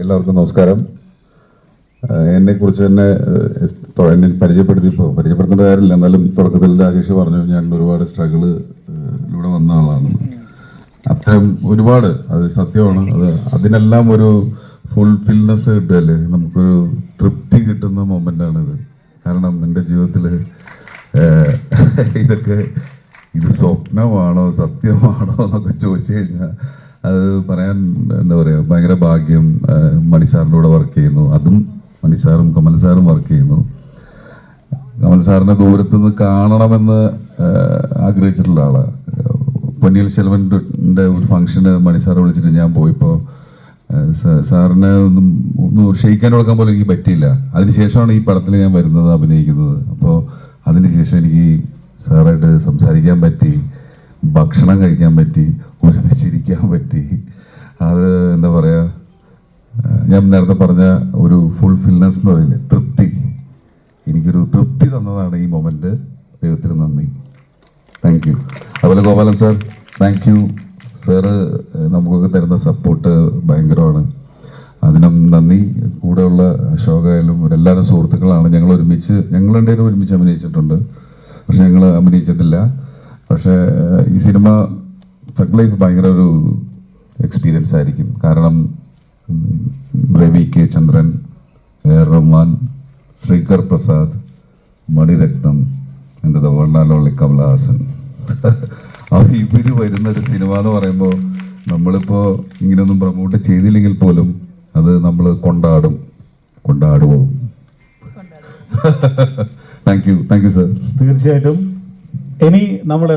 എല്ലാവർക്കും നമസ്കാരം. എന്നെക്കുറിച്ച് തന്നെ എന്നെ പരിചയപ്പെടുത്തേണ്ട കാര്യമില്ല. എന്നാലും തുടക്കത്തിൽ രാജേഷ് പറഞ്ഞു ഞാൻ ഒരുപാട് സ്ട്രഗിളിലൂടെ വന്ന ആളാണ്. അത്തരം ഒരുപാട്, അത് സത്യമാണ്. അതിനെല്ലാം ഒരു ഫുൾഫിൽനെസ് കിട്ടുകയല്ലേ, നമുക്കൊരു തൃപ്തി കിട്ടുന്ന മൊമെൻ്റാണിത്. കാരണം എൻ്റെ ജീവിതത്തിൽ ഇത് സ്വപ്നമാണോ സത്യമാണോ എന്നൊക്കെ ചോദിച്ചു കഴിഞ്ഞാൽ അത് പറയാൻ എന്താ പറയുക, ഭയങ്കര ഭാഗ്യം. മണിസാറിൻ്റെ കൂടെ വർക്ക് ചെയ്യുന്നു, അതും മണിസാറും കമൽ സാറും വർക്ക് ചെയ്യുന്നു. കമൽ സാറിനെ ദൂരത്തുനിന്ന് കാണണമെന്ന് ആഗ്രഹിച്ചിട്ടുള്ള ആളാണ്. പൊന്നിയിൽ ശെൽവൻ്റെ ഒരു ഫംഗ്ഷന് മണിസാറെ വിളിച്ചിട്ട് ഞാൻ പോയപ്പോൾ സാറിനെ ഒന്ന് ക്ഷയിക്കാൻ കൊടുക്കാൻ പോലും എനിക്ക് പറ്റിയില്ല. അതിനുശേഷമാണ് ഈ പടത്തിൽ ഞാൻ വരുന്നത്, അഭിനയിക്കുന്നത്. അപ്പോൾ അതിനുശേഷം എനിക്ക് സാറായിട്ട് സംസാരിക്കാൻ പറ്റി, ഭക്ഷണം കഴിക്കാൻ പറ്റി, ഒരുമിച്ചിരിക്കാൻ പറ്റി. അത് എന്താ പറയുക, ഞാൻ നേരത്തെ പറഞ്ഞ ഒരു ഫുൾഫിൽനെസ് എന്ന് പറയില്ലേ, തൃപ്തി. എനിക്കൊരു തൃപ്തി തന്നതാണ് ഈ മൊമെന്റ്. ദൈവത്തിന് നന്ദി. Thank you. അതുപോലെ Gopalan sir, thank you sir. നമുക്കൊക്കെ തരുന്ന സപ്പോർട്ട് ഭയങ്കരമാണ്, അതിനും നന്ദി. കൂടെയുള്ള അശോകായാലും ഇവരെല്ലാവരും സുഹൃത്തുക്കളാണ്. ഞങ്ങൾ രണ്ടുപേരും ഒരുമിച്ച് അഭിനയിച്ചിട്ടുണ്ട്, പക്ഷെ ഞങ്ങൾ അഭിനയിച്ചിട്ടില്ല. പക്ഷേ ഈ സിനിമ തഗ് ലൈഫ് ഭയങ്കര ഒരു എക്സ്പീരിയൻസ് ആയിരിക്കും. കാരണം രവി കെ ചന്ദ്രൻ, റഹ്മാൻ, ശ്രീകർ പ്രസാദ്, മണിരത്നം, എൻ്റെ the one and only Kamal Haasan. ഇവര് വരുന്നൊരു സിനിമ എന്ന് പറയുമ്പോൾ നമ്മളിപ്പോൾ ഇങ്ങനെയൊന്നും പ്രൊമോട്ട് ചെയ്തില്ലെങ്കിൽ പോലും അത് നമ്മൾ കൊണ്ടാടുമോ. Thank you sir. തീർച്ചയായിട്ടും ഇനി നമ്മൾ